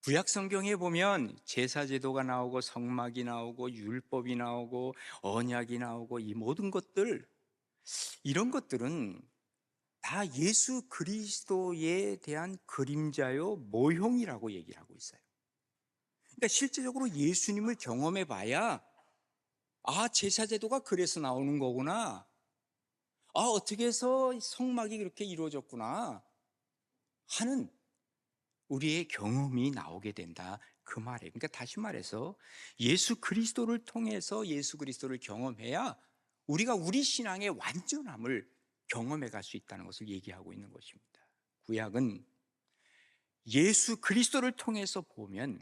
구약 성경에 보면 제사 제도가 나오고 성막이 나오고 율법이 나오고 언약이 나오고 이 모든 것들, 이런 것들은 다 예수 그리스도에 대한 그림자요 모형이라고 얘기를 하고 있어요. 그러니까 실제적으로 예수님을 경험해 봐야 제사 제도가 그래서 나오는 거구나. 어떻게 해서 성막이 그렇게 이루어졌구나 하는 우리의 경험이 나오게 된다, 그 말이에요. 그러니까 다시 말해서 예수 그리스도를 통해서 예수 그리스도를 경험해야 우리가 우리 신앙의 완전함을 경험해 갈 수 있다는 것을 얘기하고 있는 것입니다. 구약은 예수 그리스도를 통해서 보면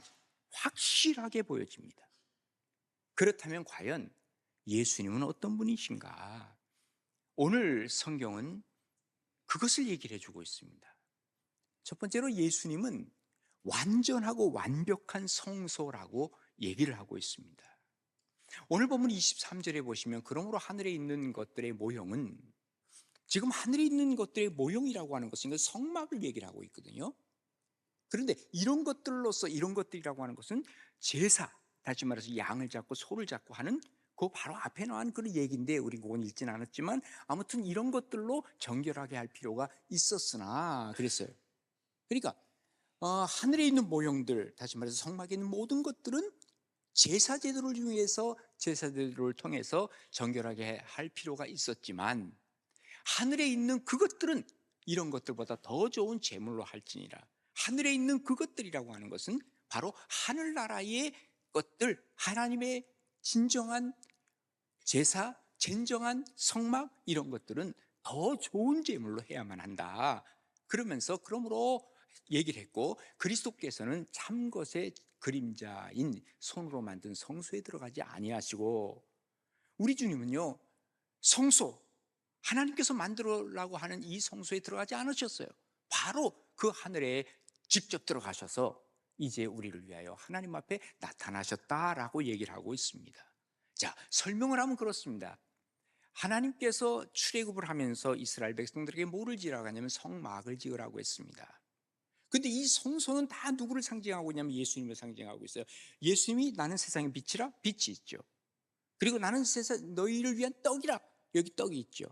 확실하게 보여집니다. 그렇다면 과연 예수님은 어떤 분이신가? 오늘 성경은 그것을 얘기를 해주고 있습니다. 첫 번째로 예수님은 완전하고 완벽한 성소라고 얘기를 하고 있습니다. 오늘 본문 23절에 보시면 그러므로 하늘에 있는 것들의 모형은, 지금 하늘에 있는 것들의 모형이라고 하는 것은 성막을 얘기를 하고 있거든요. 그런데 이런 것들로서, 이런 것들이라고 하는 것은 제사, 다시 말해서 양을 잡고 소를 잡고 하는 그 바로 앞에 나온 그런 얘기인데, 우리 그건 읽진 않았지만 아무튼 이런 것들로 정결하게 할 필요가 있었으나 그랬어요. 그러니까 하늘에 있는 모형들, 다시 말해서 성막에 있는 모든 것들은 제사 제도를 위해서, 제사 제도를 통해서 정결하게 할 필요가 있었지만, 하늘에 있는 그것들은 이런 것들보다 더 좋은 제물로 할지니라. 하늘에 있는 그것들이라고 하는 것은 바로 하늘나라의 것들, 하나님의 진정한 제사, 진정한 성막, 이런 것들은 더 좋은 제물로 해야만 한다. 그러면서 그러므로 얘기를 했고, 그리스도께서는 참 것의 그림자인 손으로 만든 성소에 들어가지 아니하시고, 우리 주님은요, 성소, 하나님께서 만들으라고 하는 이 성소에 들어가지 않으셨어요. 바로 그 하늘에 직접 들어가셔서 이제 우리를 위하여 하나님 앞에 나타나셨다라고 얘기를 하고 있습니다. 자, 설명을 하면 그렇습니다. 하나님께서 출애굽을 하면서 이스라엘 백성들에게 뭐를 지으라고 하냐면 성막을 지으라고 했습니다. 근데 이 성소는 다 누구를 상징하고 있냐면 예수님을 상징하고 있어요. 예수님이 나는 세상의 빛이라, 빛이 있죠. 그리고 나는 세상 너희를 위한 떡이라, 여기 떡이 있죠.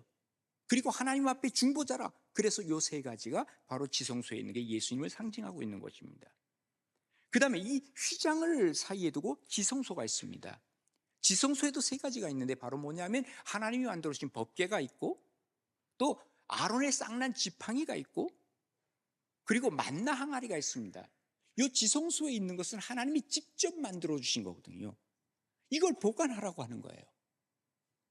그리고 하나님 앞에 중보자라, 그래서 요 세 가지가 바로 지성소에 있는 게 예수님을 상징하고 있는 것입니다. 그 다음에 이 휘장을 사이에 두고 지성소가 있습니다. 지성소에도 세 가지가 있는데 바로 뭐냐면 하나님이 만들어 주신 법궤가 있고, 또 아론의 쌍난 지팡이가 있고, 그리고 만나 항아리가 있습니다. 이 지성소에 있는 것은 하나님이 직접 만들어 주신 거거든요. 이걸 보관하라고 하는 거예요.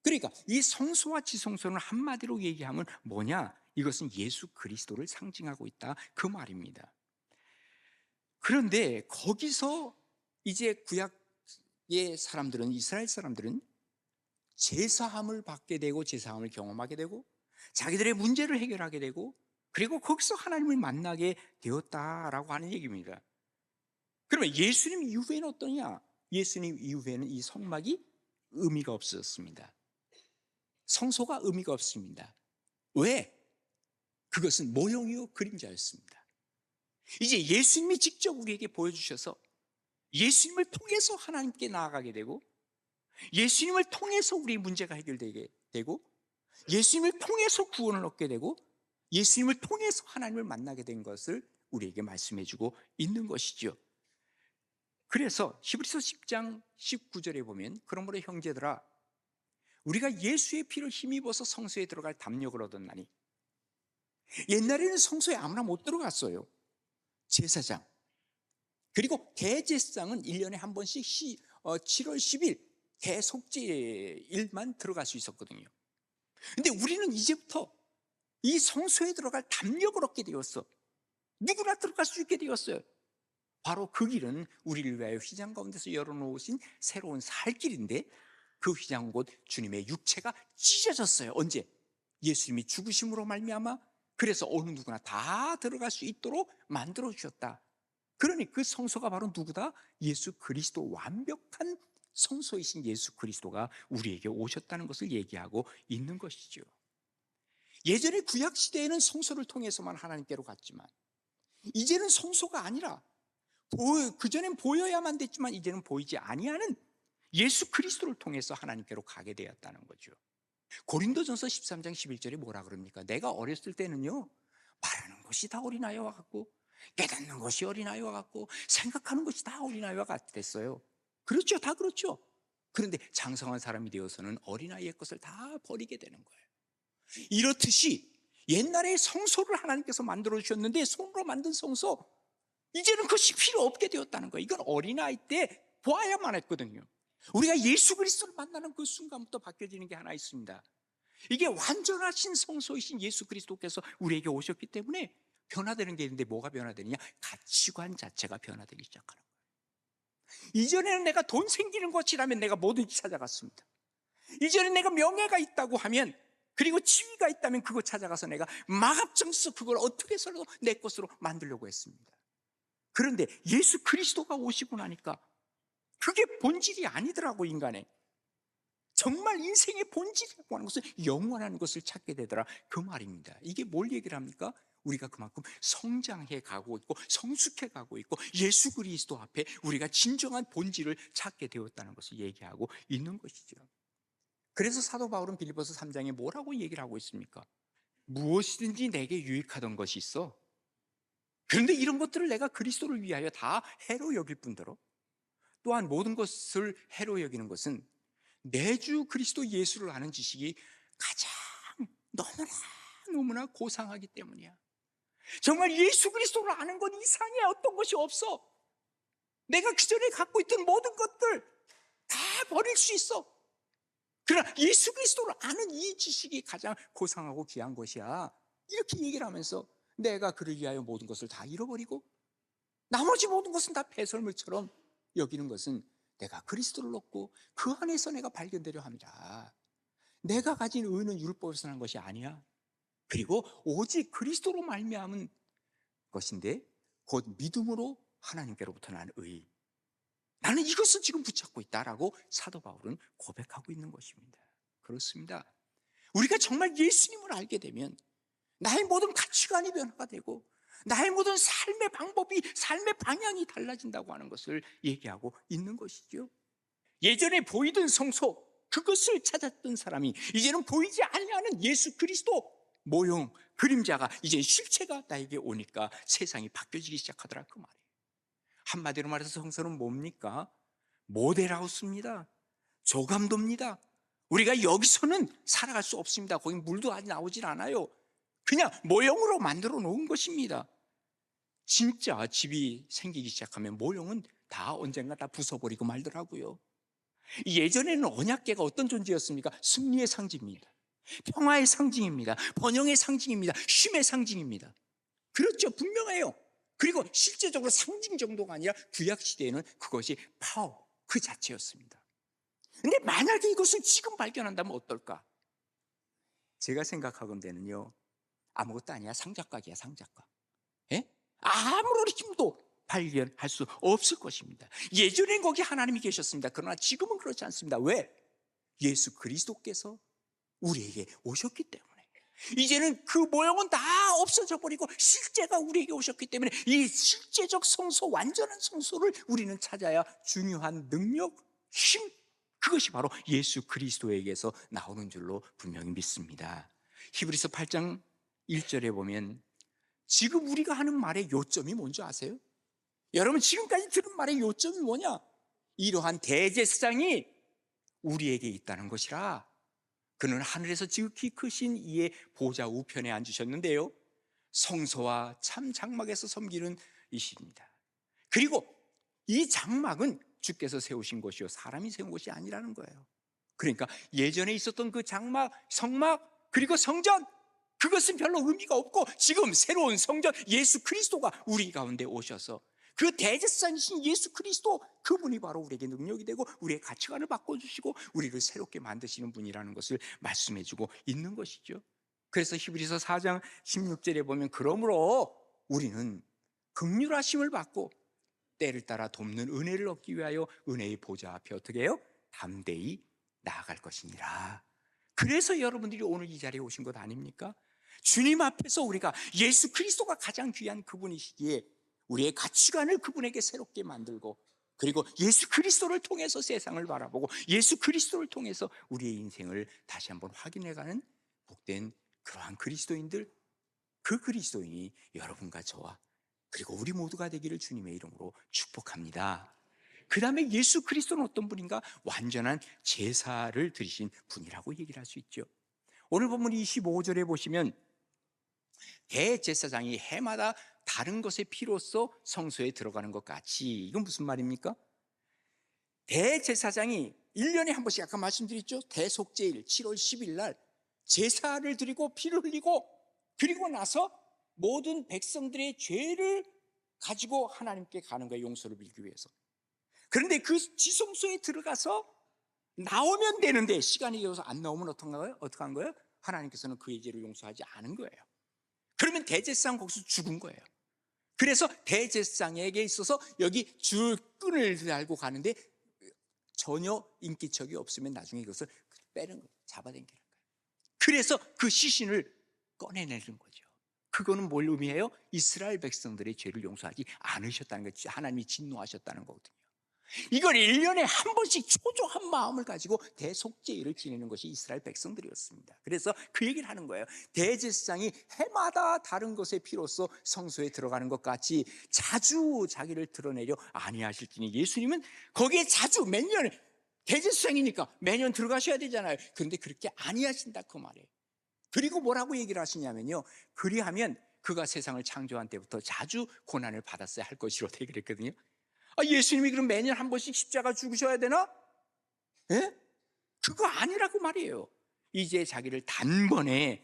그러니까 이 성소와 지성소는 한마디로 얘기하면 뭐냐? 이것은 예수 그리스도를 상징하고 있다, 그 말입니다. 그런데 거기서 이제 구약의 사람들은, 이스라엘 사람들은 제사함을 받게 되고 제사함을 경험하게 되고 자기들의 문제를 해결하게 되고, 그리고 거기서 하나님을 만나게 되었다라고 하는 얘기입니다. 그러면 예수님 이후에는 어떠냐? 예수님 이후에는 이 성막이 의미가 없었습니다. 성소가 의미가 없습니다. 왜? 그것은 모형이요 그림자였습니다. 이제 예수님이 직접 우리에게 보여주셔서 예수님을 통해서 하나님께 나아가게 되고, 예수님을 통해서 우리의 문제가 해결되게 되고, 예수님을 통해서 구원을 얻게 되고, 예수님을 통해서 하나님을 만나게 된 것을 우리에게 말씀해 주고 있는 것이죠. 그래서 히브리서 10장 19절에 보면 그러므로 형제들아, 우리가 예수의 피를 힘입어서 성소에 들어갈 담력을 얻었나니, 옛날에는 성소에 아무나 못 들어갔어요. 제사장, 그리고 대제사장은 1년에 한 번씩 7월 10일 대속죄일만 들어갈 수 있었거든요. 근데 우리는 이제부터 이 성소에 들어갈 담력을 얻게 되었어. 누구나 들어갈 수 있게 되었어요. 바로 그 길은 우리를 위하여 휘장 가운데서 열어놓으신 새로운 살 길인데, 그 휘장은 곧 주님의 육체가 찢어졌어요. 언제? 예수님이 죽으심으로 말미암아, 그래서 어느 누구나 다 들어갈 수 있도록 만들어 주셨다. 그러니 그 성소가 바로 누구다? 예수 그리스도, 완벽한 성소이신 예수 그리스도가 우리에게 오셨다는 것을 얘기하고 있는 것이죠. 예전에 구약 시대에는 성소를 통해서만 하나님께로 갔지만, 이제는 성소가 아니라 그전엔 보여야만 됐지만 이제는 보이지 아니하는 예수 그리스도를 통해서 하나님께로 가게 되었다는 거죠. 고린도전서 13장 11절에 뭐라 그럽니까? 내가 어렸을 때는요, 말하는 것이 다 어린아이와 같고 깨닫는 것이 어린아이와 같고 생각하는 것이 다 어린아이와 같았어요. 그렇죠, 다 그렇죠. 그런데 장성한 사람이 되어서는 어린아이의 것을 다 버리게 되는 거예요. 이렇듯이 옛날에 성소를 하나님께서 만들어 주셨는데 손으로 만든 성소, 이제는 그것이 필요 없게 되었다는 거예요. 이건 어린아이 때 보아야만 했거든요. 우리가 예수 그리스도를 만나는 그 순간부터 바뀌어지는 게 하나 있습니다. 이게 완전하신 성소이신 예수 그리스도께서 우리에게 오셨기 때문에 변화되는 게 있는데, 뭐가 변화되느냐? 가치관 자체가 변화되기 시작하는 거예요. 이전에는 내가 돈 생기는 것이라면 내가 뭐든지 찾아갔습니다. 이전에 내가 명예가 있다고 하면, 그리고 지위가 있다면 그거 찾아가서 내가 막합정서 그걸 어떻게 해서라도 내 것으로 만들려고 했습니다. 그런데 예수 그리스도가 오시고 나니까 그게 본질이 아니더라고. 인간의 정말 인생의 본질이라고 하는 것은 영원한 것을 찾게 되더라, 그 말입니다. 이게 뭘 얘기를 합니까? 우리가 그만큼 성장해 가고 있고 성숙해 가고 있고 예수 그리스도 앞에 우리가 진정한 본질을 찾게 되었다는 것을 얘기하고 있는 것이죠. 그래서 사도 바울은 빌립보서 3장에 뭐라고 얘기를 하고 있습니까? 무엇이든지 내게 유익하던 것이 있어. 그런데 이런 것들을 내가 그리스도를 위하여 다 해로 여길 뿐더러, 또한 모든 것을 해로 여기는 것은 내 주 그리스도 예수를 아는 지식이 가장 너무나 고상하기 때문이야. 정말 예수 그리스도를 아는 것 이상의 어떤 것이 없어. 내가 그전에 갖고 있던 모든 것들 다 버릴 수 있어. 그러나 예수 그리스도를 아는 이 지식이 가장 고상하고 귀한 것이야. 이렇게 얘기를 하면서 내가 그를 위하여 모든 것을 다 잃어버리고 나머지 모든 것은 다 배설물처럼 여기는 것은 내가 그리스도를 얻고 그 안에서 내가 발견되려 합니다. 내가 가진 의는 율법에서 난 것이 아니야. 그리고 오직 그리스도로 말미암은 것인데, 곧 믿음으로 하나님께로부터 난 의. 나는 이것을 지금 붙잡고 있다라고 사도 바울은 고백하고 있는 것입니다. 그렇습니다. 우리가 정말 예수님을 알게 되면 나의 모든 가치관이 변화가 되고 나의 모든 삶의 방법이, 삶의 방향이 달라진다고 하는 것을 얘기하고 있는 것이죠. 예전에 보이던 성소, 그것을 찾았던 사람이 이제는 보이지 아니하는 예수 그리스도 모형, 그림자가 이제 실체가 나에게 오니까 세상이 바뀌어지기 시작하더라, 그 말이에요. 한마디로 말해서 성소는 뭡니까? 모델하우스입니다. 조감도입니다. 우리가 여기서는 살아갈 수 없습니다. 거기 물도 아직 나오질 않아요. 그냥 모형으로 만들어 놓은 것입니다. 진짜 집이 생기기 시작하면 모형은 다 언젠가 다 부숴버리고 말더라고요. 예전에는 언약궤가 어떤 존재였습니까? 승리의 상징입니다. 평화의 상징입니다. 번영의 상징입니다. 쉼의 상징입니다. 그렇죠, 분명해요. 그리고 실제적으로 상징 정도가 아니라 구약시대에는 그것이 파워 그 자체였습니다. 근데 만약에 이것을 지금 발견한다면 어떨까? 제가 생각하건대는요, 아무것도 아니야. 상작각이야, 상작각. 예? 아무런 힘도 발견할 수 없을 것입니다. 예전엔 거기 하나님이 계셨습니다. 그러나 지금은 그렇지 않습니다. 왜? 예수 그리스도께서 우리에게 오셨기 때문에. 이제는 그 모형은 다 없어져 버리고 실제가 우리에게 오셨기 때문에 이 실제적 성소, 완전한 성소를 우리는 찾아야 중요한 능력, 힘, 그것이 바로 예수 그리스도에게서 나오는 줄로 분명히 믿습니다. 히브리서 8장 1절에 보면 지금 우리가 하는 말의 요점이 뭔지 아세요? 여러분, 지금까지 들은 말의 요점이 뭐냐? 이러한 대제사장이 우리에게 있다는 것이라. 그는 하늘에서 지극히 크신 이의 보좌 우편에 앉으셨는데요, 성소와 참 장막에서 섬기는 이십니다. 그리고 이 장막은 주께서 세우신 것이요 사람이 세운 것이 아니라는 거예요. 그러니까 예전에 있었던 그 장막, 성막, 그리고 성전, 그것은 별로 의미가 없고 지금 새로운 성전 예수 그리스도가 우리 가운데 오셔서 그 대제사장이신 예수 그리스도, 그분이 바로 우리에게 능력이 되고 우리의 가치관을 바꿔주시고 우리를 새롭게 만드시는 분이라는 것을 말씀해주고 있는 것이죠. 그래서 히브리서 4장 16절에 보면 그러므로 우리는 긍휼하심을 받고 때를 따라 돕는 은혜를 얻기 위하여 은혜의 보좌 앞에 어떻게 해요? 담대히 나아갈 것이니라. 그래서 여러분들이 오늘 이 자리에 오신 것 아닙니까? 주님 앞에서 우리가 예수 그리스도가 가장 귀한 그분이시기에 우리의 가치관을 그분에게 새롭게 만들고, 그리고 예수 그리스도를 통해서 세상을 바라보고 예수 그리스도를 통해서 우리의 인생을 다시 한번 확인해가는 복된 그러한 그리스도인들, 그 그리스도인이 여러분과 저와 그리고 우리 모두가 되기를 주님의 이름으로 축복합니다. 그 다음에 예수 그리스도는 어떤 분인가? 완전한 제사를 드리신 분이라고 얘기를 할 수 있죠. 오늘 본문 25절에 보시면 대제사장이 해마다 다른 것의 피로써 성소에 들어가는 것 같이, 이건 무슨 말입니까? 대제사장이 1년에 한 번씩, 아까 말씀드렸죠, 대속제일 7월 10일 날 제사를 드리고 피를 흘리고, 그리고 나서 모든 백성들의 죄를 가지고 하나님께 가는 거예요, 용서를 빌기 위해서. 그런데 그 지성소에 들어가서 나오면 되는데 시간이 되어서 안 나오면 어떻게 한 거예요? 하나님께서는 그의 죄를 용서하지 않은 거예요. 그러면 대제사장 거기서 죽은 거예요. 그래서 대제사장에게 있어서 여기 줄 끈을 달고 가는데 전혀 인기척이 없으면 나중에 이것을 빼는 거예요. 잡아당기는 거예요. 그래서 그 시신을 꺼내내는 거죠. 그거는 뭘 의미해요? 이스라엘 백성들의 죄를 용서하지 않으셨다는 거죠. 하나님이 진노하셨다는 거거든요. 이걸 1년에 한 번씩 초조한 마음을 가지고 대속죄를 지내는 것이 이스라엘 백성들이었습니다. 그래서 그 얘기를 하는 거예요. 대제사장이 해마다 다른 것의 피로써 성소에 들어가는 것 같이 자주 자기를 드러내려 아니하실지니, 예수님은 거기에 자주 매년, 대제사장이니까 매년 들어가셔야 되잖아요. 그런데 그렇게 아니하신다 그 말이에요. 그리고 뭐라고 얘기를 하시냐면요, 그리하면 그가 세상을 창조한 때부터 자주 고난을 받았어야 할 것이로 얘기를 했거든요. 예수님이 그럼 매년 한 번씩 십자가 죽으셔야 되나? 예? 그거 아니라고 말이에요. 이제 자기를 단번에,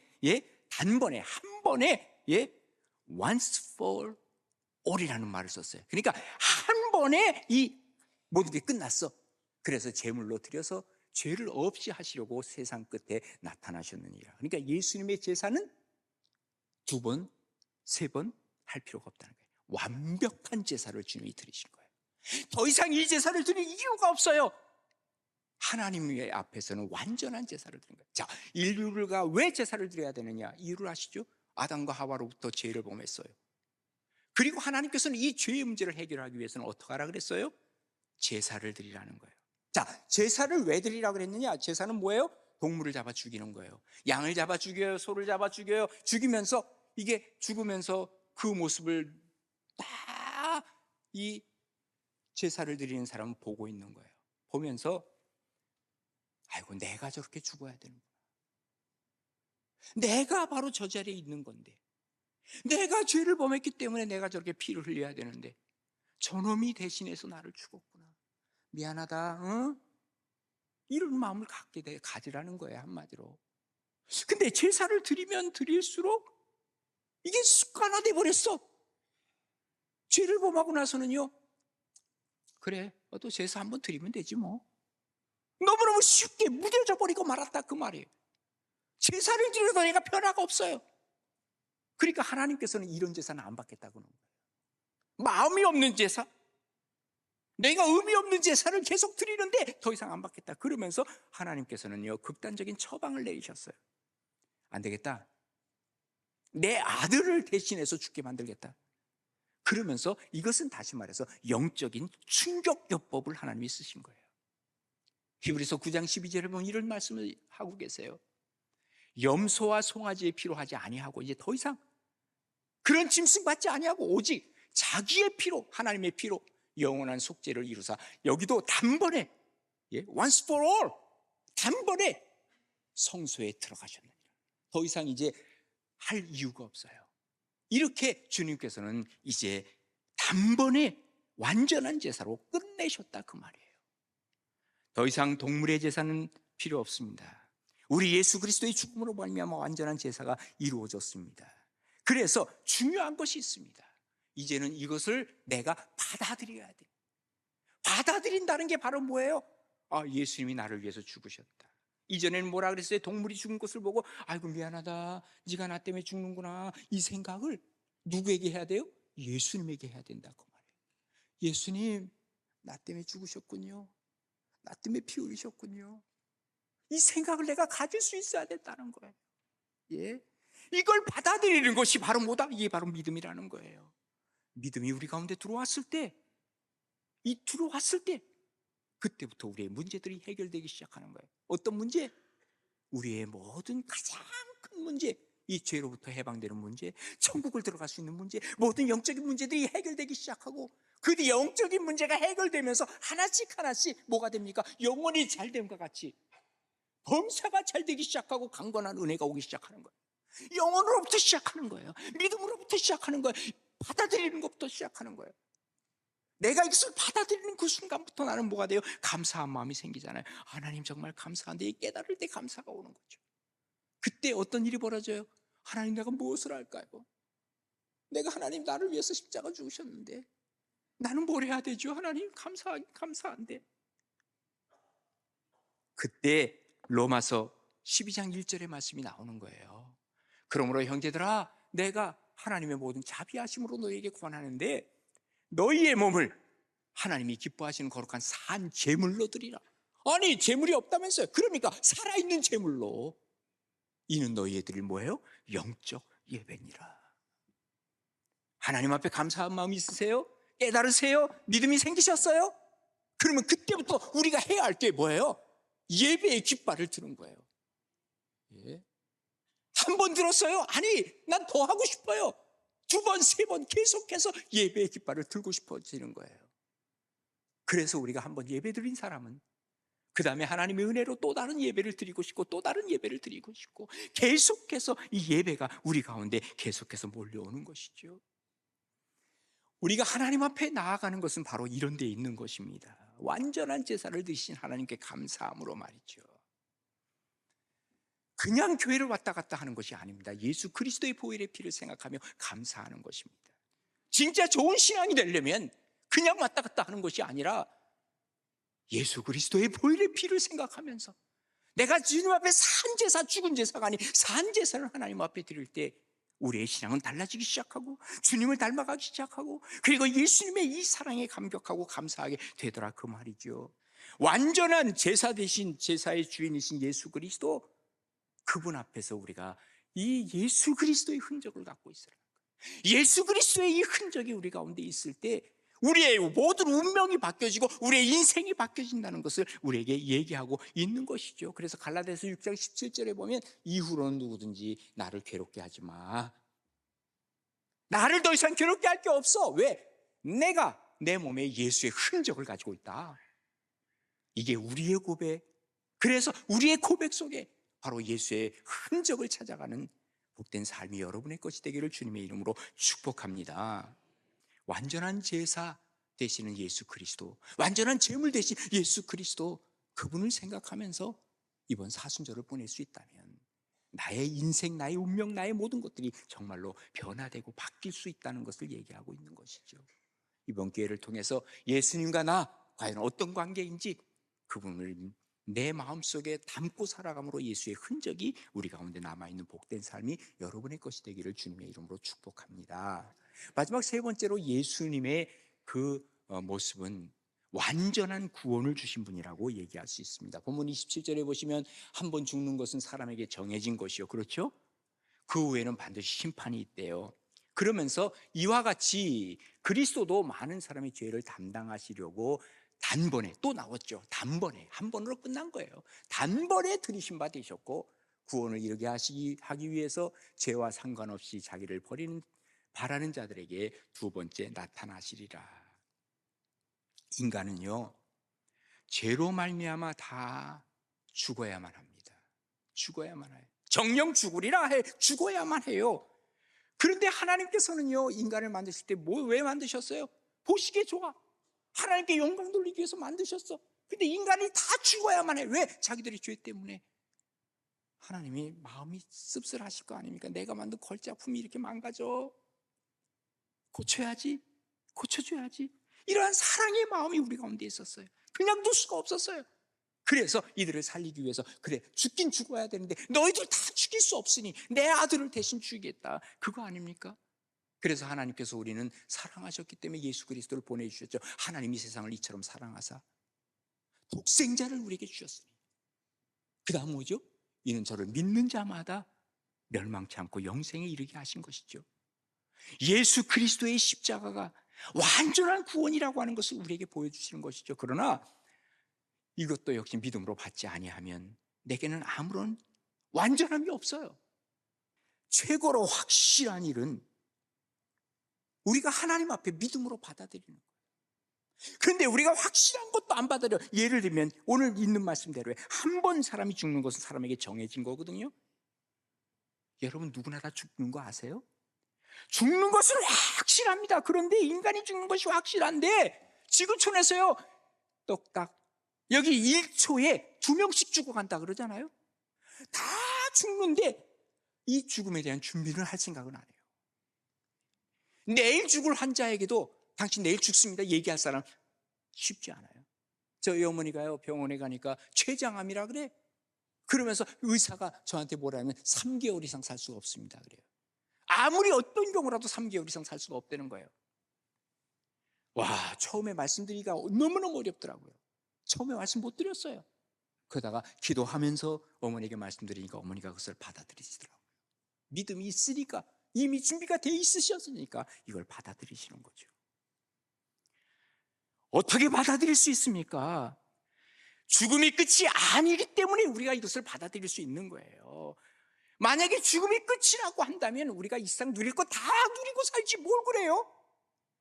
단번에, 한 번에, once for all이라는 말을 썼어요. 그러니까 한 번에 이 모든 게 끝났어. 그래서 제물로 드려서 죄를 없이 하시려고 세상 끝에 나타나셨느니라. 그러니까 예수님의 제사는 2번, 3번 할 필요가 없다는 거예요. 완벽한 제사를 주님이 드리신 거예요. 더 이상 이 제사를 드릴 이유가 없어요. 하나님의 앞에서는 완전한 제사를 드린 거예요. 자, 인류가 왜 제사를 드려야 되느냐? 이유를 아시죠? 아담과 하와로부터 죄를 범했어요. 그리고 하나님께서는 이 죄의 문제를 해결하기 위해서는 어떻게 하라 그랬어요? 제사를 드리라는 거예요. 자, 제사를 왜 드리라고 그랬느냐? 제사는 뭐예요? 동물을 잡아 죽이는 거예요. 양을 잡아 죽여요, 소를 잡아 죽여요. 죽이면서, 이게 죽으면서 그 모습을 다 이 제사를 드리는 사람은 보고 있는 거예요. 보면서, 아이고, 내가 저렇게 죽어야 되는구나. 내가 바로 저 자리에 있는 건데, 내가 죄를 범했기 때문에 내가 저렇게 피를 흘려야 되는데, 저놈이 대신해서 나를 죽었구나. 미안하다, 응? 이런 마음을 가지라는 거예요, 한마디로. 근데 제사를 드리면 드릴수록 이게 습관화돼 버렸어. 죄를 범하고 나서는요, 그래, 또 제사 한번 드리면 되지 뭐. 너무너무 쉽게 무뎌져 버리고 말았다 그 말이에요. 제사를 드려도 내가 변화가 없어요. 그러니까 하나님께서는 이런 제사는 안 받겠다고 하는 거예요. 마음이 없는 제사, 내가 의미 없는 제사를 계속 드리는데 더 이상 안 받겠다. 그러면서 하나님께서는요, 극단적인 처방을 내리셨어요. 안 되겠다. 내 아들을 대신해서 죽게 만들겠다. 그러면서 이것은 다시 말해서 영적인 충격요법을 하나님이 쓰신 거예요. 히브리서 9장 12절에 보면 이런 말씀을 하고 계세요. 염소와 송아지의 피로 하지 아니하고 이제 더 이상 그런 짐승 받지 아니하고 오직 자기의 피로, 하나님의 피로 영원한 속죄를 이루사, 여기도 단번에, once for all, 단번에 성소에 들어가셨느니라. 더 이상 이제 할 이유가 없어요. 이렇게 주님께서는 이제 단번에 완전한 제사로 끝내셨다 그 말이에요. 더 이상 동물의 제사는 필요 없습니다. 우리 예수 그리스도의 죽음으로 말미암아 완전한 제사가 이루어졌습니다. 그래서 중요한 것이 있습니다. 이제는 이것을 내가 받아들여야 돼. 받아들인다는 게 바로 뭐예요? 예수님이 나를 위해서 죽으셨다. 이전에는 뭐라 그랬어요? 동물이 죽은 것을 보고 아이고 미안하다, 네가 나 때문에 죽는구나, 이 생각을 누구에게 해야 돼요? 예수님에게 해야 된다고 말해요. 예수님, 나 때문에 죽으셨군요. 나 때문에 피 흘리셨군요. 이 생각을 내가 가질 수 있어야 된다는 거예요. 이걸 받아들이는 것이 바로 뭐다? 이게 바로 믿음이라는 거예요. 믿음이 우리 가운데 들어왔을 때, 들어왔을 때 그때부터 우리의 문제들이 해결되기 시작하는 거예요. 어떤 문제? 우리의 모든 가장 큰 문제, 이 죄로부터 해방되는 문제, 천국을 들어갈 수 있는 문제, 모든 영적인 문제들이 해결되기 시작하고, 그 영적인 문제가 해결되면서 하나씩 하나씩 뭐가 됩니까? 영혼이 잘됨과 같이 범사가 잘 되기 시작하고 강건한 은혜가 오기 시작하는 거예요. 영혼으로부터 시작하는 거예요. 믿음으로부터 시작하는 거예요. 받아들이는 것부터 시작하는 거예요. 내가 이것을 받아들이는 그 순간부터 나는 뭐가 돼요? 감사한 마음이 생기잖아요. 하나님 정말 감사한데, 깨달을 때 감사가 오는 거죠. 그때 어떤 일이 벌어져요? 하나님, 내가 무엇을 할까요? 내가 하나님 나를 위해서 십자가 죽으셨는데 나는 뭘 해야 되죠? 하나님 감사한데. 그때 로마서 12장 1절의 말씀이 나오는 거예요. 그러므로 형제들아, 내가 하나님의 모든 자비하심으로 너희에게 권하는데 너희의 몸을 하나님이 기뻐하시는 거룩한 산 제물로 드리라. 아니, 제물이 없다면서요? 그러니까 살아있는 제물로. 이는 너희의 드릴 뭐예요? 영적 예배니라. 하나님 앞에 감사한 마음이 있으세요? 깨달으세요? 믿음이 생기셨어요? 그러면 그때부터 우리가 해야 할 게 뭐예요? 예배의 깃발을 드는 거예요. 예. 한 번 들었어요? 아니, 난 더 하고 싶어요. 두 번, 세 번 계속해서 예배의 깃발을 들고 싶어지는 거예요. 그래서 우리가 한 번 예배 드린 사람은 그 다음에 하나님의 은혜로 또 다른 예배를 드리고 싶고, 또 다른 예배를 드리고 싶고, 계속해서 이 예배가 우리 가운데 계속해서 몰려오는 것이죠. 우리가 하나님 앞에 나아가는 것은 바로 이런 데 있는 것입니다. 완전한 제사를 드리신 하나님께 감사함으로 말이죠. 그냥 교회를 왔다 갔다 하는 것이 아닙니다. 예수 그리스도의 보혈의 피를 생각하며 감사하는 것입니다. 진짜 좋은 신앙이 되려면 그냥 왔다 갔다 하는 것이 아니라 예수 그리스도의 보혈의 피를 생각하면서 내가 주님 앞에 산 제사, 죽은 제사가 아닌 산 제사를 하나님 앞에 드릴 때 우리의 신앙은 달라지기 시작하고 주님을 닮아가기 시작하고, 그리고 예수님의 이 사랑에 감격하고 감사하게 되더라, 그 말이죠. 완전한 제사 대신 제사의 주인이신 예수 그리스도, 그분 앞에서 우리가 이 예수 그리스도의 흔적을 갖고 있어요. 예수 그리스도의 이 흔적이 우리 가운데 있을 때 우리의 모든 운명이 바뀌어지고 우리의 인생이 바뀌어진다는 것을 우리에게 얘기하고 있는 것이죠. 그래서 갈라디아서 6장 17절에 보면 이후로는 누구든지 나를 괴롭게 하지 마. 나를 더 이상 괴롭게 할 게 없어. 왜? 내가 내 몸에 예수의 흔적을 가지고 있다. 이게 우리의 고백. 그래서 우리의 고백 속에 바로 예수의 흔적을 찾아가는 복된 삶이 여러분의 것이 되기를 주님의 이름으로 축복합니다. 완전한 제사 되시는 예수 그리스도, 완전한 제물 되신 예수 그리스도, 그분을 생각하면서 이번 사순절을 보낼 수 있다면 나의 인생, 나의 운명, 나의 모든 것들이 정말로 변화되고 바뀔 수 있다는 것을 얘기하고 있는 것이죠. 이번 기회를 통해서 예수님과 나 과연 어떤 관계인지 그분을 내 마음속에 담고 살아감으로 예수의 흔적이 우리 가운데 남아있는 복된 삶이 여러분의 것이 되기를 주님의 이름으로 축복합니다. 마지막 세 번째로 예수님의 그 모습은 완전한 구원을 주신 분이라고 얘기할 수 있습니다. 본문 27절에 보시면 한 번 죽는 것은 사람에게 정해진 것이요, 그렇죠? 그 후에는 반드시 심판이 있대요. 그러면서 이와 같이 그리스도도 많은 사람의 죄를 담당하시려고 단번에, 또 나왔죠, 단번에, 한 번으로 끝난 거예요. 단번에 들이신 바 되셨고 구원을 이루게 하기 위해서 죄와 상관없이 자기를 바라는 자들에게 두 번째 나타나시리라. 인간은요, 죄로 말미암아 다 죽어야만 합니다. 죽어야만 해요. 정령 죽으리라 해. 죽어야만 해요. 그런데 하나님께서는요, 인간을 만드실 때 왜 만드셨어요? 보시기에 좋아. 하나님께 영광 돌리기 위해서 만드셨어. 근데 인간이 다 죽어야만 해. 왜? 자기들의 죄 때문에. 하나님이 마음이 씁쓸하실 거 아닙니까? 내가 만든 걸작품이 이렇게 망가져. 고쳐줘야지. 이러한 사랑의 마음이 우리 가운데 있었어요. 그냥 둘 수가 없었어요. 그래서 이들을 살리기 위해서, 그래, 죽긴 죽어야 되는데 너희들 다 죽일 수 없으니 내 아들을 대신 죽이겠다, 그거 아닙니까? 그래서 하나님께서 우리는 사랑하셨기 때문에 예수 그리스도를 보내주셨죠. 하나님이 세상을 이처럼 사랑하사 독생자를 우리에게 주셨으니, 그 다음 뭐죠? 이는 저를 믿는 자마다 멸망치 않고 영생에 이르게 하신 것이죠. 예수 그리스도의 십자가가 완전한 구원이라고 하는 것을 우리에게 보여주시는 것이죠. 그러나 이것도 역시 믿음으로 받지 아니하면 내게는 아무런 완전함이 없어요. 최고로 확실한 일은 우리가 하나님 앞에 믿음으로 받아들이는 거예요. 그런데 우리가 확실한 것도 안 받아들여. 예를 들면 오늘 있는 말씀대로 한 번 사람이 죽는 것은 사람에게 정해진 거거든요. 여러분 누구나 다 죽는 거 아세요? 죽는 것은 확실합니다. 그런데 인간이 죽는 것이 확실한데 지구촌에서요 똑딱 여기 1초에 2명씩 죽어간다 그러잖아요. 다 죽는데 이 죽음에 대한 준비를 할 생각은 안 해요. 내일 죽을 환자에게도 당신 내일 죽습니다 얘기할 사람 쉽지 않아요. 저희 어머니가요 병원에 가니까 췌장암이라 그래. 그러면서 의사가 저한테 뭐라면 3개월 이상 살 수가 없습니다 그래요. 아무리 어떤 경우라도 3개월 이상 살 수가 없다는 거예요. 와, 처음에 말씀드리기가 너무너무 어렵더라고요. 처음에 말씀 못 드렸어요. 그러다가 기도하면서 어머니에게 말씀드리니까 어머니가 그것을 받아들이시더라고요. 믿음이 있으니까, 이미 준비가 돼 있으셨으니까 이걸 받아들이시는 거죠. 어떻게 받아들일 수 있습니까? 죽음이 끝이 아니기 때문에 우리가 이것을 받아들일 수 있는 거예요. 만약에 죽음이 끝이라고 한다면 우리가 이 세상 누릴 거 다 누리고 살지 뭘 그래요?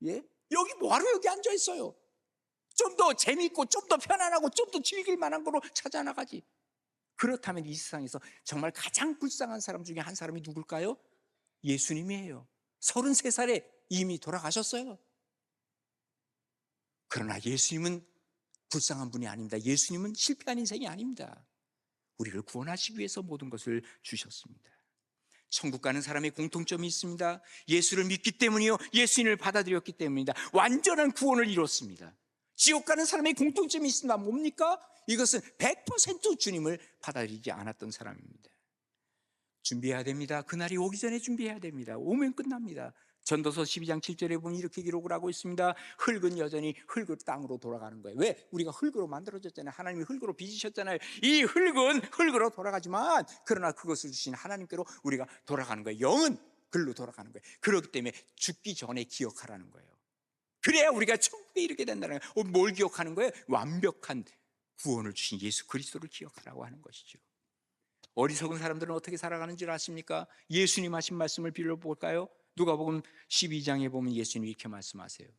예? 여기 뭐하러 여기 앉아 있어요? 좀 더 재미있고 좀 더 편안하고 좀 더 즐길 만한 거로 찾아 나가지. 그렇다면 이 세상에서 정말 가장 불쌍한 사람 중에 한 사람이 누굴까요? 예수님이에요. 33살에 이미 돌아가셨어요. 그러나 예수님은 불쌍한 분이 아닙니다. 예수님은 실패한 인생이 아닙니다. 우리를 구원하시기 위해서 모든 것을 주셨습니다. 천국 가는 사람의 공통점이 있습니다. 예수를 믿기 때문이요, 예수님을 받아들였기 때문입니다. 완전한 구원을 이뤘습니다. 지옥 가는 사람의 공통점이 있습니다. 뭡니까? 이것은 100% 주님을 받아들이지 않았던 사람입니다. 준비해야 됩니다. 그날이 오기 전에 준비해야 됩니다. 오면 끝납니다. 전도서 12장 7절에 보면 이렇게 기록을 하고 있습니다. 흙은 여전히 흙의 땅으로 돌아가는 거예요. 왜? 우리가 흙으로 만들어졌잖아요. 하나님이 흙으로 빚으셨잖아요. 이 흙은 흙으로 돌아가지만 그러나 그것을 주신 하나님께로 우리가 돌아가는 거예요. 영은 글로 돌아가는 거예요. 그렇기 때문에 죽기 전에 기억하라는 거예요. 그래야 우리가 천국에 이르게 된다는 거예요. 뭘 기억하는 거예요? 완벽한 구원을 주신 예수 그리스도를 기억하라고 하는 것이죠. 어리석은 사람들은 어떻게 살아가는지 아십니까? 예수님 하신 말씀을 빌려볼까요? 누가복음 12장에 보면 예수님이 이렇게 말씀하세요.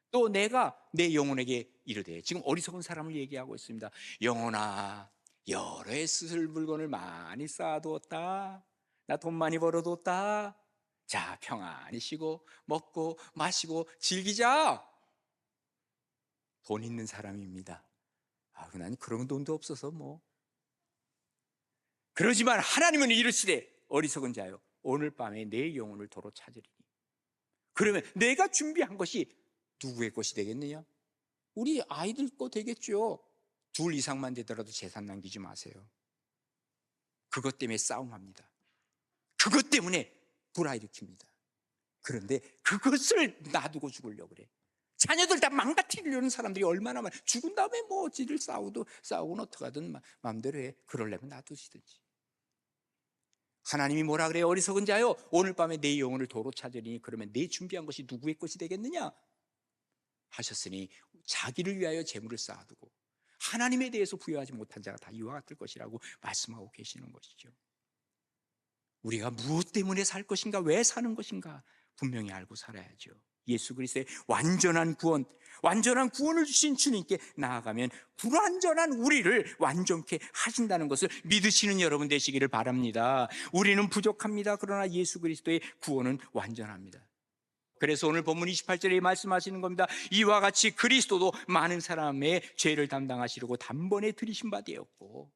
또 내가 내 영혼에게 이르되, 지금 어리석은 사람을 얘기하고 있습니다. 영혼아, 여러 해 쓸 물건을 많이 쌓아두었다. 나 돈 많이 벌어뒀다. 자, 평안히 쉬고 먹고 마시고 즐기자. 돈 있는 사람입니다. 난 그런 돈도 없어서 뭐. 그러지만 하나님은 이르시되, 어리석은 자요, 오늘 밤에 내 영혼을 도로 찾으리니. 그러면 내가 준비한 것이 누구의 것이 되겠느냐? 우리 아이들 거 되겠죠. 2 이상만 되더라도 재산 남기지 마세요. 그것 때문에 싸움합니다. 그것 때문에 불화일으킵니다. 그런데 그것을 놔두고 죽으려고 그래. 자녀들 다 망가뜨리려는 사람들이 얼마나 많아. 죽은 다음에 뭐 어찌를 싸우고는 어떡하든 마음대로 해. 그러려면 놔두시든지. 하나님이 뭐라 그래요? 어리석은 자요, 오늘 밤에 내 영혼을 도로 찾으리니. 그러면 내 준비한 것이 누구의 것이 되겠느냐 하셨으니 자기를 위하여 재물을 쌓아두고 하나님에 대해서 부여하지 못한 자가 다 이와 같을 것이라고 말씀하고 계시는 것이죠. 우리가 무엇 때문에 살 것인가, 왜 사는 것인가 분명히 알고 살아야죠. 예수 그리스도의 완전한 구원을 주신 주님께 나아가면 불완전한 우리를 완전케 하신다는 것을 믿으시는 여러분 되시기를 바랍니다. 우리는 부족합니다. 그러나 예수 그리스도의 구원은 완전합니다. 그래서 오늘 본문 28절에 말씀하시는 겁니다. 이와 같이 그리스도도 많은 사람의 죄를 담당하시려고 단번에 들이신 바 되었고,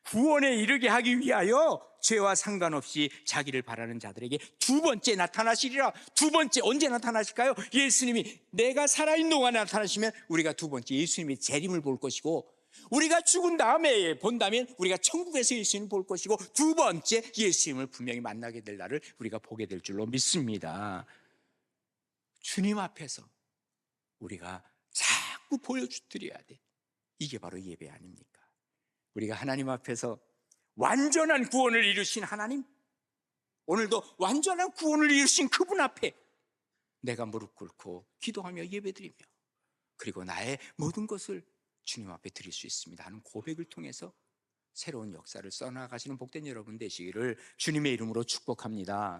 구원에 이르게 하기 위하여 죄와 상관없이 자기를 바라는 자들에게 2번째 나타나시리라. 2번째 언제 나타나실까요? 예수님이 내가 살아있는 동안에 나타나시면 우리가 2번째 예수님의 재림을 볼 것이고, 우리가 죽은 다음에 본다면 우리가 천국에서 예수님을 볼 것이고, 2번째 예수님을 분명히 만나게 될 날을 우리가 보게 될 줄로 믿습니다. 주님 앞에서 우리가 자꾸 보여드려야 돼. 이게 바로 예배 아닙니까? 우리가 하나님 앞에서 완전한 구원을 이루신 하나님, 오늘도 완전한 구원을 이루신 그분 앞에 내가 무릎 꿇고 기도하며 예배드리며 그리고 나의 모든 것을 주님 앞에 드릴 수 있습니다 하는 고백을 통해서 새로운 역사를 써나가시는 복된 여러분 되시기를 주님의 이름으로 축복합니다.